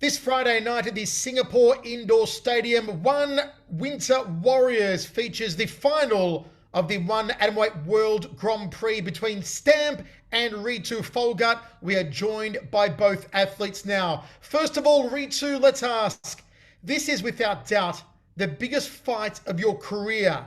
This Friday night at the Singapore Indoor Stadium, One Winter Warriors features the final of the One Atomweight World Grand Prix between Stamp and RITU PHOGAT. We are joined by both athletes now. First of all, RITU, let's ask. This is without doubt the biggest fight of your career.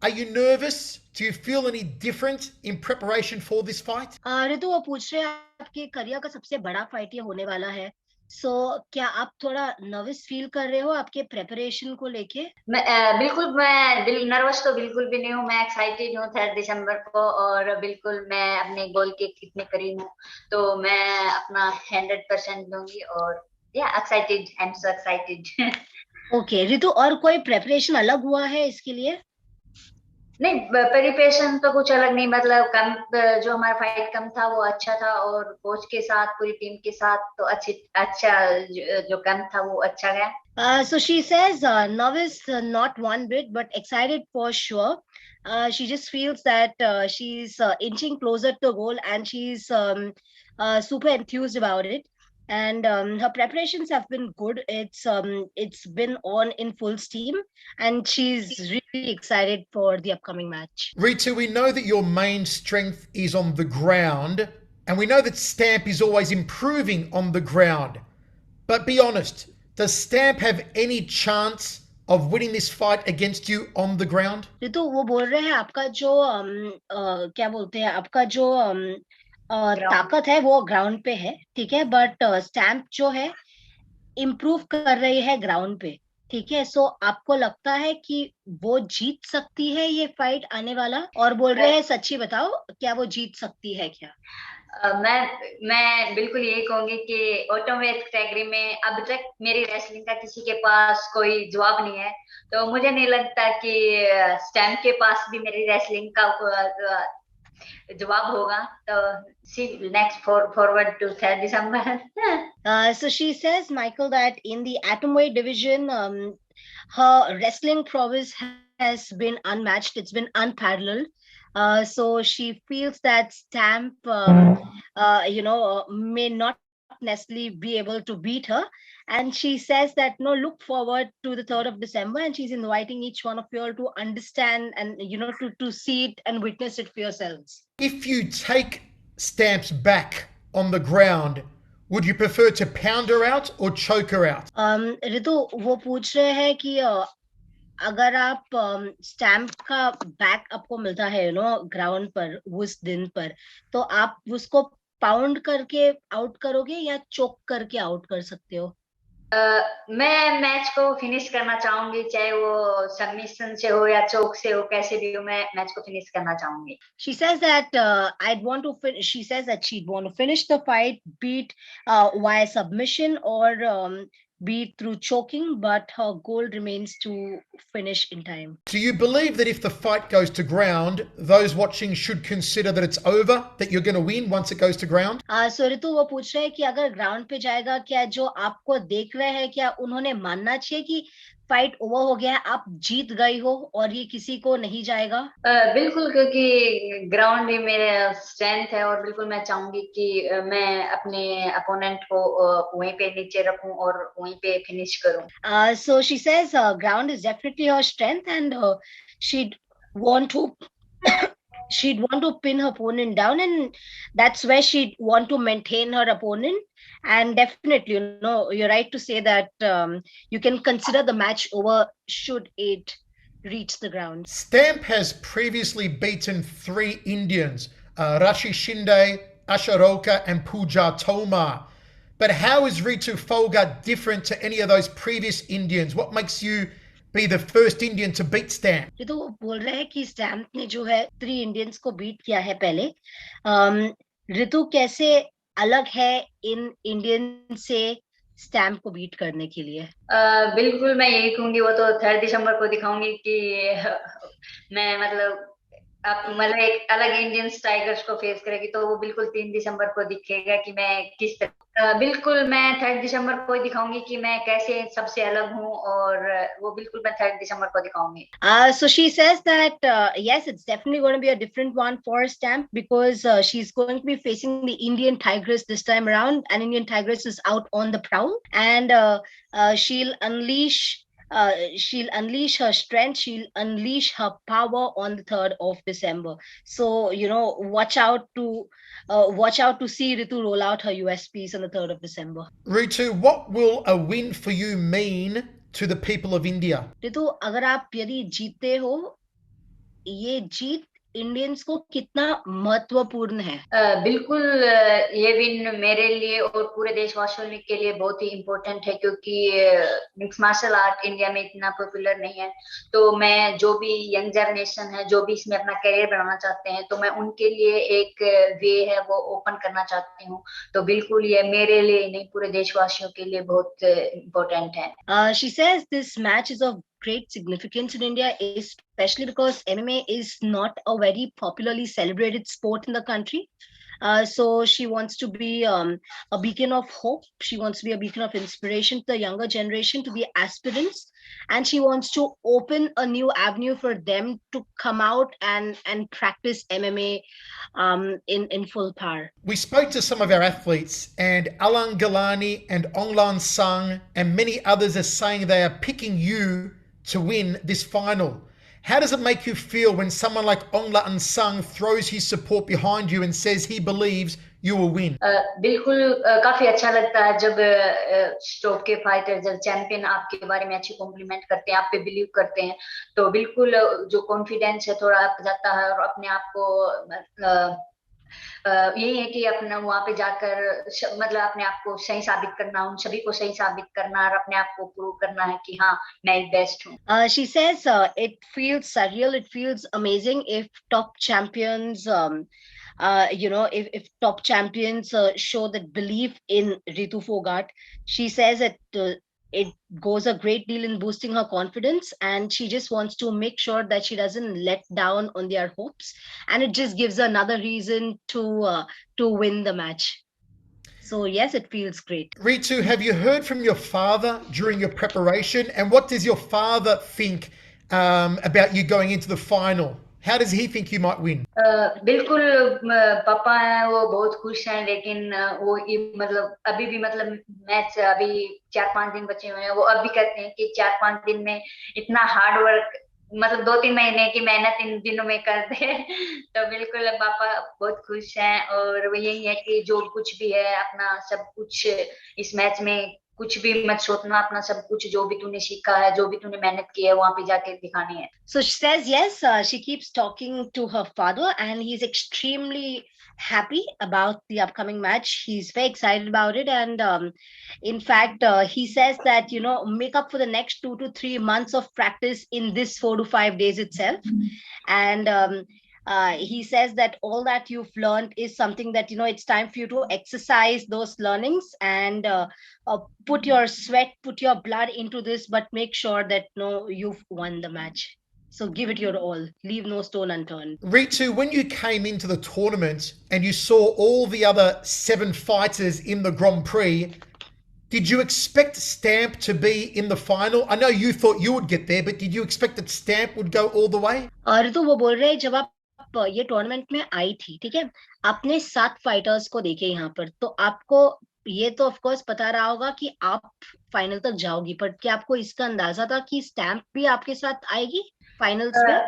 Are you nervous? Do you feel any different in preparation for this fight? ऋतु वो पूछ रहे हैं आपके career का सबसे बड़ा fight ये होने वाला है। सो क्या आप थोड़ा नर्वस फील कर रहे हो आपके प्रेपरेशन को लेके? बिल्कुल मैं नर्वस तो बिल्कुल भी नहीं हूँ। मैं एक्साइटेड हूँ 3 दिसंबर को और बिल्कुल मैं अपने गोल के कितने करीब हूँ, तो मैं अपना 100% दूंगी और yeah excited, I am so excited. Okay Ritu, और कोई प्रेपरेशन अलग हुआ है इसके लिए? नहीं, प्रिपरेशन तो कुछ अलग नहीं, मतलब कम जो हमारा फाइट कम था वो अच्छा था और कोच के साथ पूरी टीम के साथ तो अच्छा जो कम था वो अच्छा गया। So she says nervous, not one bit, but excited for sure. She just feels that she's inching closer to the goal, and she's super enthused about it. And her preparations have been good. It's been on in full steam, and she's really excited for the upcoming match. Ritu, we know that your main strength is on the ground, and we know that Stamp is always improving on the ground. But be honest, does Stamp have any chance of winning this fight against you on the ground? Ritu वो बोल रहे हैं आपका जो क्या बोलते हैं, आपका जो ताकत है वो ग्राउंड पे है, ठीक है, बट स्टैम्प जो है इम्प्रूव कर रही है ग्राउंड पे, ठीक है। सो आपको लगता है कि वो जीत सकती है ये फाइट आने वाला? और बोल रहे हैं सच्ची बताओ, क्या वो जीत सकती है क्या? मैं बिल्कुल यही कहूंगी कि ऑटोमेट कैटेगरी में अब तक मेरी रेसलिंग का किसी के पास कोई जवाब नहीं है, तो मुझे नहीं लगता कि स्टैम्प के पास भी मेरी रेसलिंग का जवाब होगा। तो see next forward to 3 December. So she says, Michael, that in the atomweight division, her wrestling prowess has been unmatched. It's been unparalleled. So she feels that Stamp, may not necessarily be able to beat her. And she says that, no, look forward to the 3rd of December. And she's inviting each one of you all to understand and, to see it and witness it for yourselves. If you take Stamp's back on the ground, would you prefer to pound her out or choke her out? ऋतु वो पूछ रहे हैं कि अगर आप stamp का back आपको मिलता है ग्राउंड पर उस दिन पर, तो आप उसको पाउंड करके आउट करोगे या चोक करके आउट कर सकते हो? मैं मैच को फिनिश करना चाहूंगी, चाहे वो सबमिशन से हो या चोक से हो, कैसे भी हो मैं मैच को फिनिश करना चाहूंगी। She says that she says that she'd want to finish the fight, be it via submission or be it through choking, but her goal remains to finish in time. Do you believe that if the fight goes to ground, those watching should consider that it's over, that you're going to win once it goes to ground? So ऋतु वो पूछ रहे हैं कि अगर ground पे जाएगा, क्या जो आपको देख रहे हैं क्या उन्होंने मानना चाहिए कि फाइट ओवर हो गया है, आप जीत गई हो और ये किसी को नहीं जाएगा? बिल्कुल, क्योंकि ग्राउंड ही मेरा स्ट्रेंथ है और बिल्कुल मैं चाहूंगी कि मैं अपने अपोनेंट को वहीं पे नीचे रखूं और वहीं पे फिनिश करूं। So she says ground is definitely her strength, and she'd want to she'd want to pin her opponent down, and that's where she'd want to maintain her opponent. And definitely, you're right to say that you can consider the match over should it reach the ground. Stamp has previously beaten 3 Indians, Rashi Shinde, Asharoka and Pooja Tomar. But how is Ritu Phogat different to any of those previous Indians? What makes you be the first Indian to beat Stamp? ये तो बोल रहे हैं कि stamp ने जो है 3 Indians को बीट किया है पहले। ऋतु कैसे अलग है इन इंडियन से स्टैम्प को बीट करने के लिए? बिल्कुल मैं यही कहूंगी, वो तो 3 दिसंबर को दिखाऊंगी कि मैं मतलब एक अलग इंडियन टाइगर्स को फेस करेगी, तो वो बिल्कुल 3 दिसंबर को दिखेगा कि मैं किस तरह बिल्कुल मैं 3 दिसंबर को ही दिखाऊंगी कि मैं कैसे सबसे अलग हूँ, और वो बिल्कुल मैं 3 दिसंबर को दिखाऊंगी. So she says that yes, it's definitely going to be a different one for Stamp because she's going to be facing the Indian Tigress this time around, and Indian Tigress is out on the prowl, and she'll unleash. She'll unleash her strength. She'll unleash her power on the 3rd of December. So watch out to see Ritu roll out her USPs on the 3rd of December. Ritu, what will a win for you mean to the people of India? Ritu, अगर आप यदि जीतते हो, ये जीत Indians को कितना महत्वपूर्ण है? बिल्कुल ये विन मेरे लिए और पूरे देशवासियों के लिए बहुत ही इम्पोर्टेंट है, क्योंकि मिक्स मार्शल आर्ट इंडिया में इतना पॉपुलर नहीं है. तो मैं जो भी यंग जनरेशन है, जो भी इसमें अपना करियर बनाना चाहते हैं, तो मैं उनके लिए एक वे है वो ओपन करना चाहती हूँ. तो बिल्कुल ये मेरे लिए नहीं, पूरे देशवासियों के लिए बहुत इम्पोर्टेंट है. She says this match is of great significance in India, especially because MMA is not a very popularly celebrated sport in the country. So she wants to be a beacon of hope. She wants to be a beacon of inspiration to the younger generation, to the aspirants, and she wants to open a new avenue for them to come out and practice MMA in full power. We spoke to some of our athletes, and Alan Galani and Onglan Sung and many others are saying they are picking you to win this final. How does it make you feel when someone like Onglan Sung throws his support behind you and says he believes you will win? बिल्कुल काफी अच्छा लगता है जब stock के fighter, जब champion आपके बारे में अच्छी कॉम्प्लीमेंट करते हैं, आप पे बिलीव करते हैं, तो बिल्कुल जो कॉन्फिडेंस है थोड़ा आप जाता है, और अपने आप को यही है कि अपना वहां पे जाकर मतलब अपने आप को सही साबित करना, उन सभी को सही साबित करना, और अपने आप को प्रूव करना है कि हाँ मैं बेस्ट हूँ. She says it feels surreal, it feels amazing if top champions if top champions show that belief in Ritu Phogat. She says it goes a great deal in boosting her confidence, and she just wants to make sure that she doesn't let down on their hopes, and it just gives her another reason to win the match. So yes, it feels great. Ritu, have you heard from your father during your preparation, and what does your father think about you going into the final? How does he think you might win? बिल्कुल पापा हैं वो बहुत खुश हैं, लेकिन वो मतलब अभी भी मतलब मैच अभी 4-5 दिन बचे हुए हैं, वो अभी कहते हैं कि 4-5 दिन में इतना हार्ड वर्क, मतलब 2-3 महीने की मेहनत इन दिनों में करते हैं. तो बिल्कुल पापा बहुत खुश हैं, और वो यही है कि जो कुछ भी है अपना सब कुछ इस मैच में कुछ भी मत सोचना, अपना सब कुछ जो भी तूने सीखा है, जो भी तूने मेहनत की है, वहां पे जाके दिखानी है. So she says yes, she keeps talking to her father, and he's extremely happy about the upcoming match. He's very excited about it, and in fact he says that make up for the next 2 to 3 months of practice in this 4 to 5 days itself. And he says that all that you've learned is something that it's time for you to exercise those learnings and put your sweat, put your blood into this, but make sure that you've won the match. So give it your all. Leave no stone unturned. Ritu, when you came into the tournament and you saw all the other 7 fighters in the Grand Prix, did you expect Stamp to be in the final? I know you thought you would get there, but did you expect that Stamp would go all the way? Ritu वो बोल रहे हैं जब आप ये tournament में आई थी, ठीक है, आपने 7 फाइटर्स को देखे यहाँ पर, तो आपको ये तो ऑफ कोर्स पता रहा होगा कि आप फाइनल तक जाओगी, पर क्या आपको इसका अंदाजा था कि स्टैम्प भी आपके साथ आएगी फाइनल्स में?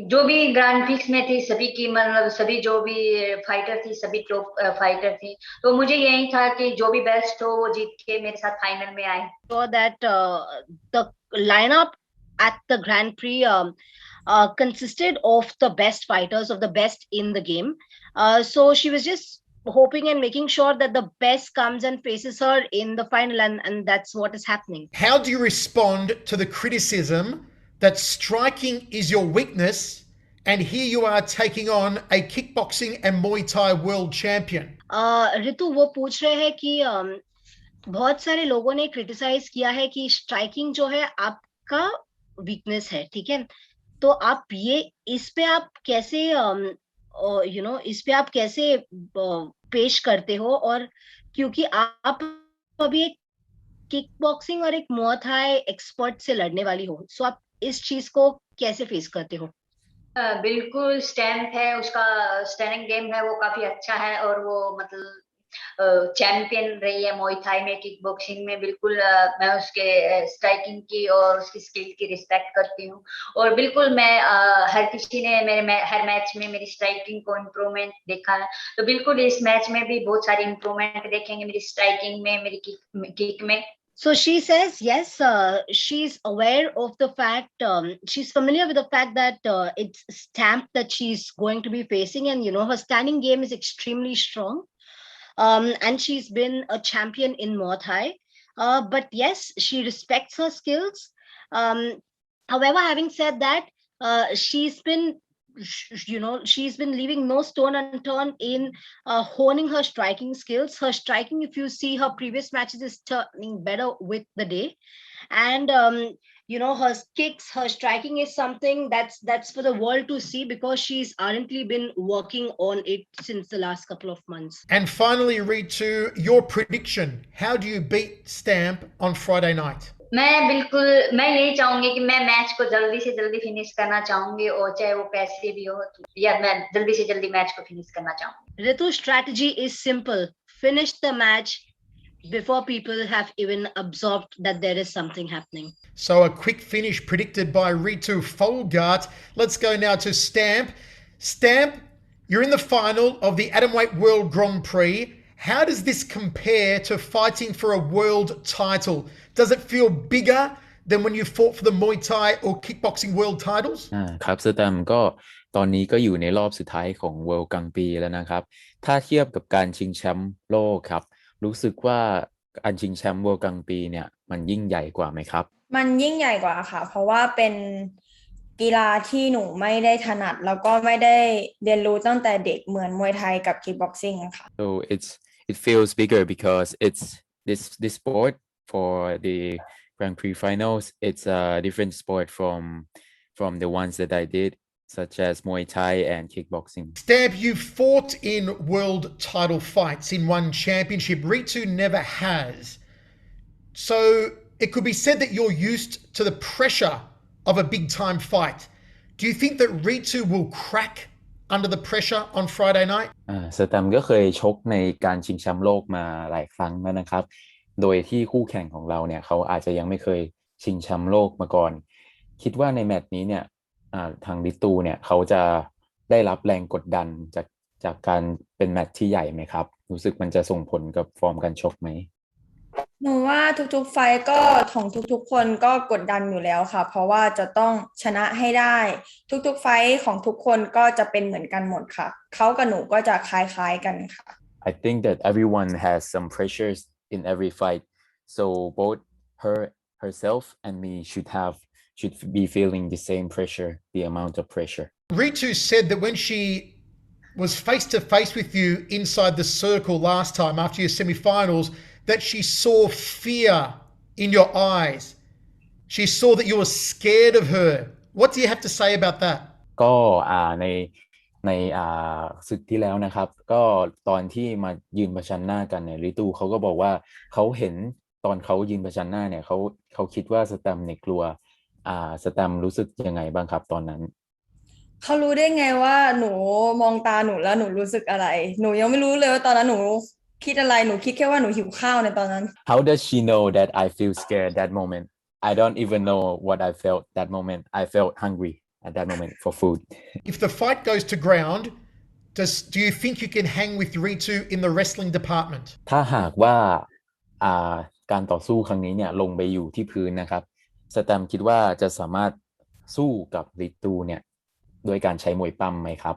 जो भी ग्रैंड फिक्स में थी सभी की, मतलब सभी जो भी फाइटर थी सभी टॉप फाइटर थी, तो मुझे यही था कि जो भी बेस्ट हो वो जीत के मेरे साथ फाइनल में आए. So that the lineup at the Grand Prix consisted of the best fighters, of the best in the game. So she was just hoping and making sure that the best comes and faces her in the final, and that's what is happening. How do you respond to the criticism that striking is your weakness, and here you are taking on a kickboxing and Muay Thai world champion? Ritu वो पूछ रहे हैं कि बहुत सारे लोगों ने criticise किया है कि स्ट्राइकिंग जो है आपका वीकनेस है, ठीक है, तो आप ये इस पे आप कैसे पेश करते हो, और क्योंकि आप अभी एक किक बॉक्सिंग और एक मुआ थाई एक्सपर्ट से लड़ने वाली हो, सो आप इस चीज को कैसे फेस करते हो? बिल्कुल स्टैम्प है, उसका स्टैंडिंग गेम है वो काफी अच्छा है, और वो मतलब चैंपियन रही है मोई थाई में, किक बॉक्सिंग में। बिल्कुल मैं उसके स्ट्राइकिंग की और उसकी स्किल की रिस्पेक्ट करती हूँ, और बिल्कुल मैं हर किसी ने हर मैच में मेरी स्ट्राइकिंग को इम्प्रूवमेंट देखा है, तो बिल्कुल इस मैच में भी बहुत सारी इम्प्रूवमेंट देखेंगे मेरी स्ट्राइकिंग में, मेरी किक में। So she says, yes, she's aware of the fact, she's familiar with the fact that it's Stamp that she's going to be facing, and her standing game is extremely strong. And she's been a champion in Muay Thai. But yes, she respects her skills. However, having said that, she's been she's been leaving no stone unturned in honing her striking skills. Her striking, if you see her previous matches, is turning better with the day. And her kicks, her striking is something that's for the world to see, because she's ardently been working on it since the last couple of months. And finally, Ritu, your prediction. How do you beat Stamp on Friday night? मैं यही चाहूंगी कि मैं match को जल्दी से जल्दी finish करना चाहूंगी, और चाहे वो कैसे भी हो, या मैं जल्दी से जल्दी मैच को फिनिश करना चाहूंगी। Ritu's strategy is simple: finish the match before people have even absorbed that there is something happening. So a quick finish predicted by RITU PHOGAT. Let's go now to Stamp. Stamp, you're in the final of the Atomweight World Grand Prix. How does this compare to fighting for a world title? Does it feel bigger than when you fought for the Muay Thai or kickboxing world titles? ครับสแตมป์ก็ตอนนี้ก็อยู่ในรอบสุดท้ายของ World กลางปีแล้วนะครับถ้าเทียบกับการชิงแชมป์โลกครับรู้สึกว่าการชิงแชมป์ World กลางปีเนี่ยมันยิ่งใหญ่กว่าไหมครับมันยิ่งใหญ่กว่าค่ะเพราะว่าเป็นกีฬาที่หนูไม่ได้ถนัดแล้วก็ไม่ได้เรียนรู้ตั้งแต่เด็กเหมือนมวยไทยกับคิกบ็อกซิ่งค่ะ So it feels bigger because it's this sport for the Grand Prix finals. It's a different sport from the ones that I did, such as Muay Thai and kickboxing. Stamp, you've fought in world title fights in one championship. Ritu never has. So it could be said that you're used to the pressure of a big time fight. Do you think that Ritu will crack under the pressure on Friday night? สแตมป์ก็เคยชกในการชิงแชมป์โลกมาหลายครั้งแล้วนะครับโดยที่คู่แข่งของเราเนี่ยเขาอาจจะยังไม่เคยชิงแชมป์โลกมาก่อนคิดว่าในแมตช์นี้เนี่ยทางริตูเนี่ยเขาจะได้รับแรงกดดันจากการเป็นแมตช์ที่ใหญ่ไหมครับรู้สึกมันจะส่งผลกับฟอร์มการชกไหมหนูว่าทุกๆไฟต์ก็ของทุกๆคนก็กดดันอยู่แล้วค่ะเพราะว่าจะต้องชนะให้ได้ทุกๆไฟต์ของทุกคนก็จะเป็นเหมือนกันหมดค่ะเขากับหนูก็จะคล้ายๆกันค่ะ I think that everyone has some pressures in every fight so both herself and me should be feeling the same pressure the amount of pressure Ritu said that when she was face to face with you inside the circle last time after your semi-finals that she saw fear in your eyes. She saw that you were scared of her. What do you have to say about that? ก็ในศึกที่แล้วนะครับก็ตอนที่มายืนประชันหน้ากันเนี่ยริตูเขาก็บอกว่าเขาเห็นตอนเขายืนประชันหน้าเนี่ยเขาคิดว่าสแตมป์เนี่ยกลัวสแตมป์รู้สึกยังไงบ้างครับตอนนั้นเขารู้ได้ไงว่าหนูมองตาหนูแล้วหนูรู้สึกอะไรหนูยังไม่รู้เลยว่าตอนนั้นหนูคิดอะไรหนูคิดแค่ว่าหนูหิวข้าวในตอนนั้น How does she know that I feel scared that moment? I don't even know what I felt that moment. I felt hungry at that moment for food. If the fight goes to ground, do you think you can hang with Ritu in the wrestling department? ถ้าหากว่าการต่อสู้ครั้งนี้เนี่ยลงไปอยู่ที่พื้นนะครับสแตมป์คิดว่าจะสามารถสู้กับริตูเนี่ยโดยการใช้มวยปั้มไหมครับ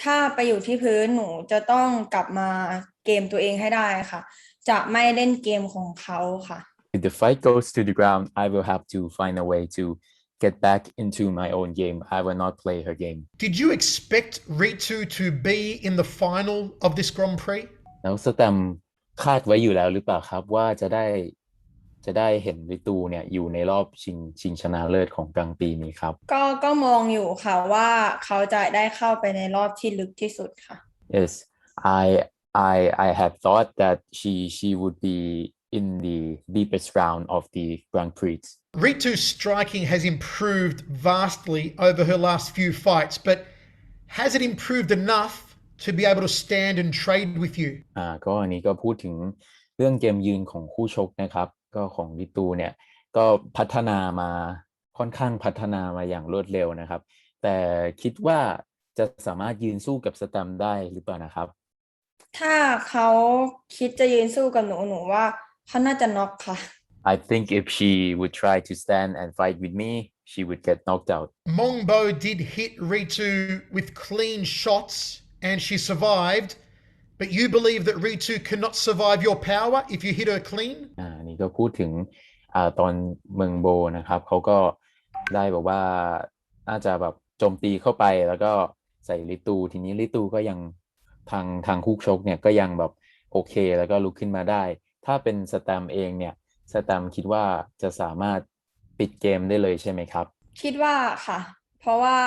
ถ้าไปอยู่ที่พื้นหนูจะต้องกลับมาเกมตัวเองให้ได้ค่ะจะไม่เล่นเกมของเขาค่ะ If the fight goes to the ground, I will have to find a way to get back into my own game. I will not play her game. Did you expect Ritu to be in the final of this Grand Prix? แล้วสแตมป์คาดไว้อยู่แล้วหรือเปล่าครับว่าจะได้เห็นริตูเนี่ยอยู่ในรอบชิงชนะเลิศของกลางปีนี้ครับก็มองอยู่ค่ะว่าเขาจะได้เข้าไปในรอบที่ลึกที่สุดค่ะ Yes, I I had thought that she would be in the deepest round of the Grand Prix. Ritu's striking has improved vastly over her last few fights, but has it improved enough to be able to stand and trade with you? ก็อันนี้ก็พูดถึงเรื่องเกมยืนของคู่ชกนะครับก็ของริตูเนี่ยก็พัฒนามาค่อนข้างพัฒนามาอย่างรวดเร็วนะครับแต่คิดว่าจะสามารถยืนสู้กับสแตมได้หรือเปล่านะครับถ้าเขาคิดจะยืนสู้กับหนูว่าเขาน่าจะน็อกค่ะ I think if she would try to stand and fight with me she would get knocked out. Mongbo did hit Ritu with clean shots and she survived, but you believe that Ritu cannot survive your power if you hit her clean? นี่ก็พูดถึงตอนเมืองโบนะครับเขาก็ได้แบบว่าน่าจะแบบโจมตีเข้าไปแล้วก็ใส่ริตูทีนี้ริตูก็ยังทางคู่ชกเนี่ยก็ยังแบบโอเคแล้วก็ลุกขึ้นมาได้ถ้าเป็นสแตมเองเนี่ยสแตมคิดว่าจะสามารถปิดเกมได้เลยใช่ไหมครับคิดว่าค่ะเพราะว่า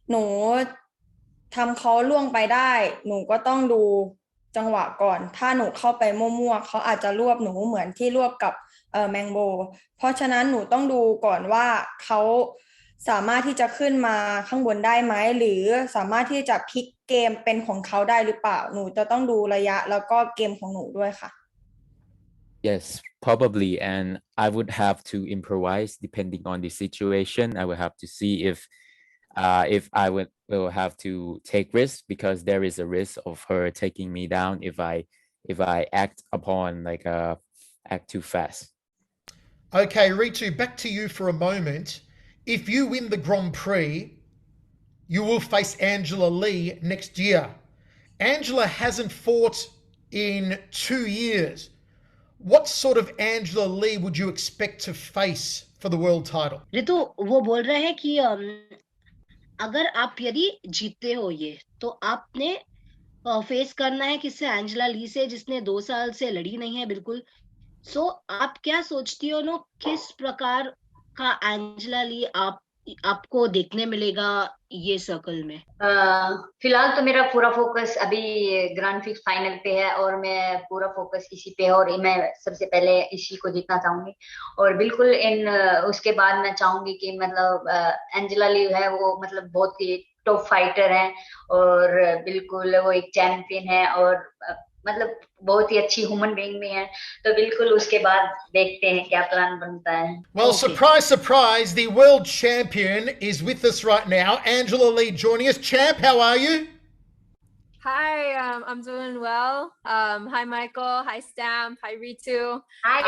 หนูทำเขาล่วงไปได้หนูก็ต้องดูจังหวะก่อนถ้าหนูเข้าไปมั่วๆเขาอาจจะรวบหนูเหมือนที่รวบกับแมงโบเพราะฉะนั้นหนูต้องดูก่อนว่าเขาสามารถที่จะขึ้นมาข้างบนได้ไหมหรือสามารถที่จะพลิกเกมเป็นของเขาได้หรือเปล่าหนูจะต้องดูระยะแล้วก็เกมของหนูด้วยค่ะYes, probably. And I would have to improvise depending on the situation. I would have to see if I will have to take risks because there is a risk of her taking me down if I act upon like act too fast. Okay, Ritu, back to you for a moment. If you win the Grand Prix, you will face Angela Lee next year. Angela hasn't fought in 2 years. What sort of Angela Lee would you expect to face for the world title? Ritu वो बोल रहे हैं कि अगर आप यदि जीतते हो ये तो आपने फेस करना है किससे एंजेला ली से जिसने 2 साल से लड़ी नहीं है बिल्कुल सो आप क्या सोचती हो नो किस प्रकार का एंजेला ली आपको देखने मिलेगा ये सर्कल में फिलहाल तो मेरा पूरा फोकस अभी ग्रैंड फिक्स फाइनल पे है और मैं पूरा फोकस इसी पे है और मैं सबसे पहले इसी को जीतना चाहूंगी और बिल्कुल उसके बाद मैं चाहूंगी कि मतलब एंजेला ली है वो मतलब बहुत ही टॉप फाइटर है और बिल्कुल वो एक चैंपियन है और मतलब बहुत ही अच्छी ह्यूमन बीइंग भी है तो बिल्कुल उसके बाद देखते हैं क्या प्लान बनता है Well, surprise, surprise, the world champion is with us right now. Angela Lee joining us. Champ, how are you? Hi, I'm doing well. Hi, Michael. Hi, Stamp. Hi, Ritu. Hi,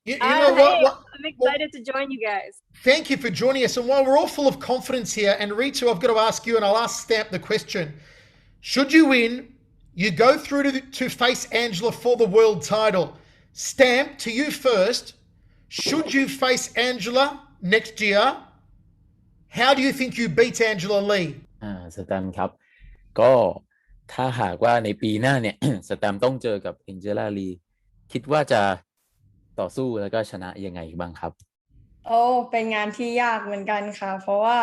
You know what? I'm excited to join you guys. Thank you for joining us. And while we're all full of confidence here, and Ritu, I've got to ask you, and I'll ask Stamp the question. Should you win, you go through to face Angela for the world title. Stamp, to you first. Should you face Angela next year? How do you think you beat Angela Lee? สแตมครับก็ถ้าหากว่าในปีหน้าเนี่ย สแตมต้องเจอกับแองเจล่าลีคิดว่าจะต่อสู้แล้วก็ชนะยังไงบ้างครับโอ้เป็นงานที่ยากเหมือนกันค่ะเพราะว่า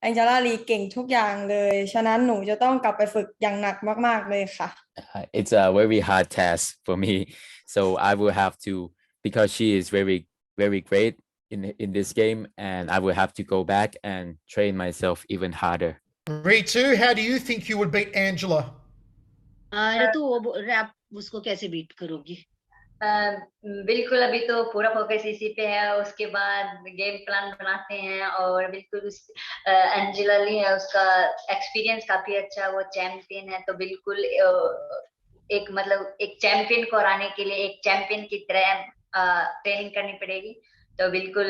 แองเจล่าลีเก่งทุกอย่างเลยฉะนั้นหนูจะต้องกลับไปฝึกอย่างหนักมากๆเลยค่ะ It's a very hard task for me so I will have to because she is very very great in this game and I will have to go back and train myself even harder. Ritu, how do you think you would beat Angela? Ritu वो बोल रहे आप उसको कैसे beat करोगी बिल्कुल अभी तो पूरा फोकस इसी पे है उसके बाद गेम प्लान बनाते हैं और बिल्कुल उस एंजेला ली है उसका एक्सपीरियंस काफी अच्छा है वो चैंपियन है तो बिल्कुल एक मतलब एक चैंपियन को हराने के लिए एक चैंपियन की तरह ट्रेनिंग करनी पड़ेगी तो बिल्कुल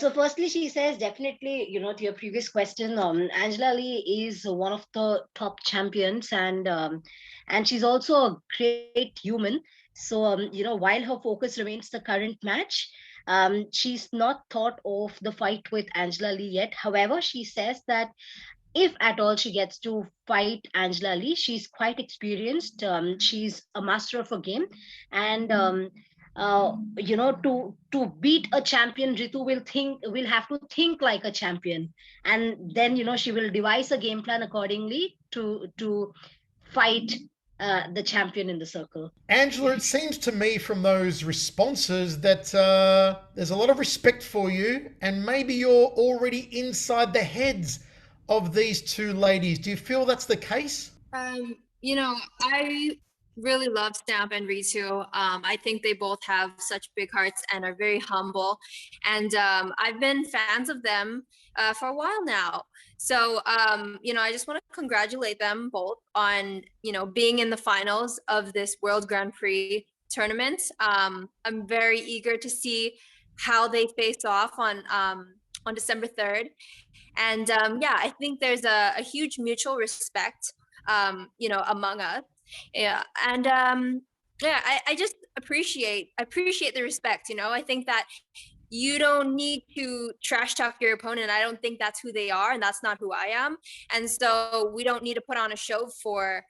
so firstly she says definitely you know to your previous question Angela Lee is one of the top champions and she's also a great human so you know while her focus remains the current match she's not thought of the fight with Angela Lee yet however she says that if at all she gets to fight Angela Lee she's quite experienced she's a master of a game and to beat a champion, Ritu will have to think like a champion, and then she will devise a game plan accordingly to fight the champion in the circle. Angela, it seems to me from those responses that there's a lot of respect for you, and maybe you're already inside the heads of these two ladies. Do you feel that's the case? I really love Stamp and Ritu. I think they both have such big hearts and are very humble. And I've been fans of them for a while now. So, I just want to congratulate them both on, being in the finals of this World Grand Prix tournament. I'm very eager to see how they face off on December 3rd. And I think there's a huge mutual respect, among us. Yeah. And I just appreciate the respect. I think that you don't need to trash talk your opponent. I don't think that's who they are, and that's not who I am. And so we don't need to put on a show for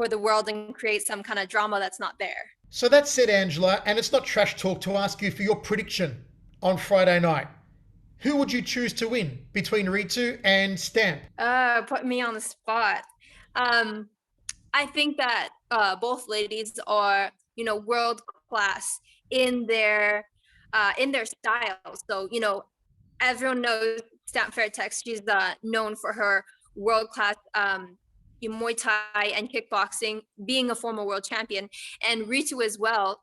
the world and create some kind of drama that's not there. So that said, Angela, and it's not trash talk to ask you for your prediction on Friday night. Who would you choose to win between Ritu and Stamp? Put me on the spot. I think that both ladies are, world class in their style. So, everyone knows Stamp Fairtex. She's known for her world class Muay Thai and kickboxing, being a former world champion, and Ritu as well.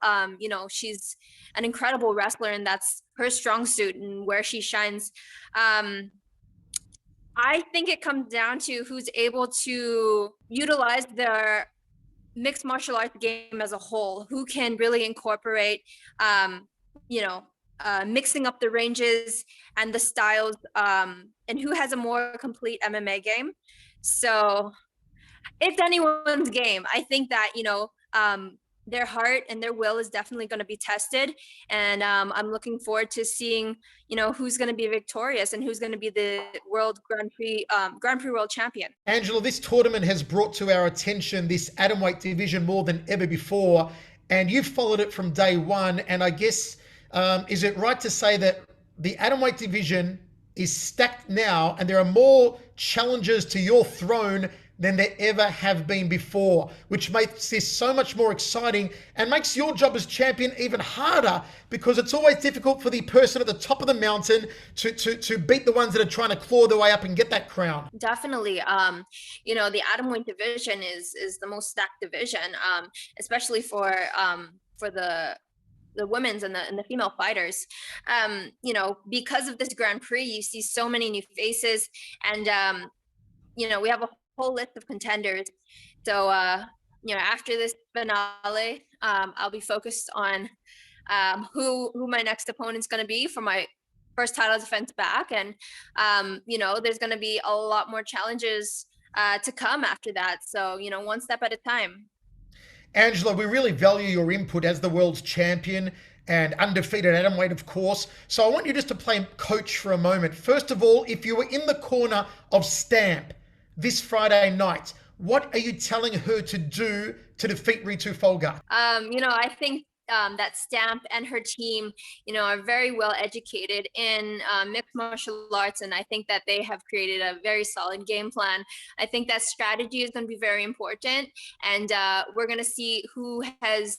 She's an incredible wrestler, and that's her strong suit and where she shines. I think it comes down to who's able to utilize their mixed martial arts game as a whole, who can really incorporate, mixing up the ranges and the styles, and who has a more complete MMA game. So it's anyone's game. I think that, their heart and their will is definitely going to be tested. And I'm looking forward to seeing, who's going to be victorious and who's going to be the World Grand Prix World Champion. Angela, this tournament has brought to our attention this Atomweight division more than ever before, and you've followed it from day one. And I guess, is it right to say that the Atomweight division is stacked now and there are more challenges to your throne than there ever have been before, which makes this so much more exciting and makes your job as champion even harder, because it's always difficult for the person at the top of the mountain to beat the ones that are trying to claw their way up and get that crown. Definitely. The Atomweight division is the most stacked division, especially for the women's and the female fighters. Because of this Grand Prix, you see so many new faces, and we have a whole list of contenders. So after this finale, I'll be focused on who my next opponent's going to be for my first title defense back, and there's going to be a lot more challenges to come after that. So one step at a time. Angela, we really value your input as the world's champion and undefeated atomweight, of course. So I want you just to play coach for a moment. First of all, if you were in the corner of Stamp this Friday night, what are you telling her to do to defeat Ritu Phogat? I think that Stamp and her team, are very well educated in mixed martial arts, and I think that they have created a very solid game plan. I think that strategy is going to be very important, and we're going to see who has,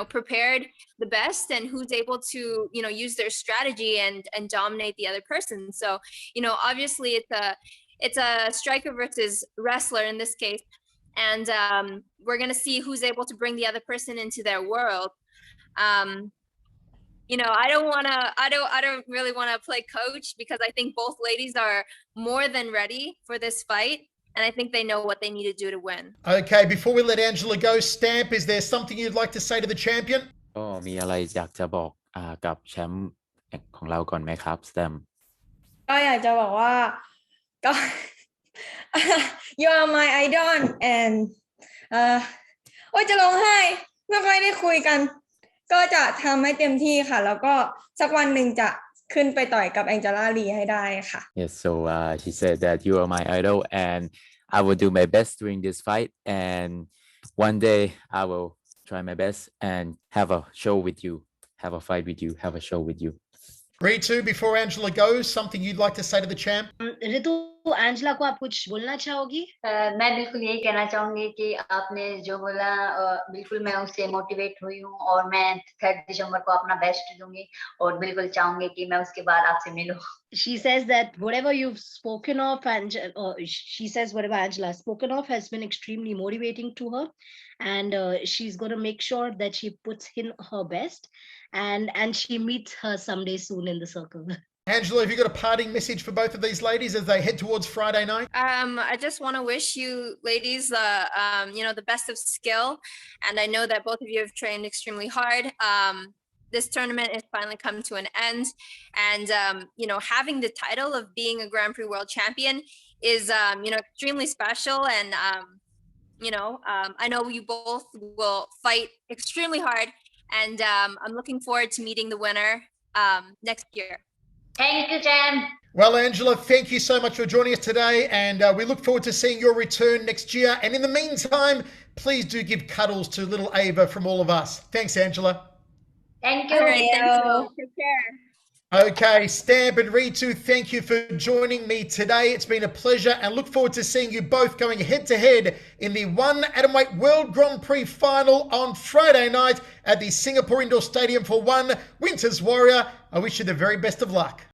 prepared the best and who's able to, use their strategy and dominate the other person. So, obviously it's a striker versus wrestler in this case, and we're going to see who's able to bring the other person into their world. I don't really want to play coach, because I think both ladies are more than ready for this fight, and I think they know what they need to do to win. Okay, before we let Angela go, Stamp, is there something you'd like to say to the champion? ก็มีอะไรอยากจะบอกกับแชมป์ของเราก่อนไหมครับ Stamp ก็อยากจะบอกว่าก็ you are my idol and จะร้องไห้ไม่ค่อยได้คุยกันก็จะทำให้เต็มที่ค่ะแล้วก็สักวันหนึ่งจะขึ้นไปต่อยกับแองเจล่าลีให้ได้ค่ะ Yes, so he said that you are my idol and I will do my best during this fight, and one day I will try my best and have a show with you. have a fight with you, have a show with you. Ritu, before Angela goes, something you'd like to say to the champ? Ritu, Angela को आप कुछ बोलना चाहोगी? मैं बिल्कुल यही कहना चाहूंगी कि आपने जो बोला बिल्कुल मैं उससे मोटिवेट हुई हूँ और मैं 3 दिसंबर को अपना बेस्ट दूंगी और बिल्कुल चाहूंगी कि मैं उसके बाद आपसे मिलूं. She says that whatever you've spoken of, and she says whatever Angela has spoken of has been extremely motivating to her, and she's going to make sure that she puts in her best, and she meets her someday soon in the circle. Angela, have you got a parting message for both of these ladies as they head towards Friday night? I just want to wish you ladies, the best of skill. And I know that both of you have trained extremely hard. This tournament has finally come to an end. And, having the title of being a Grand Prix World Champion is, extremely special. And, I know you both will fight extremely hard. And I'm looking forward to meeting the winner next year. Thank you, Jam. Well, Angela, thank you so much for joining us today, and we look forward to seeing your return next year. And in the meantime, please do give cuddles to little Ava from all of us. Thanks, Angela. Thank you. All right, thank you. Take care. Okay, Stamp and Ritu, thank you for joining me today. It's been a pleasure, and look forward to seeing you both going head-to-head in the One Atomweight World Grand Prix final on Friday night at the Singapore Indoor Stadium for One Winter's Warrior. I wish you the very best of luck.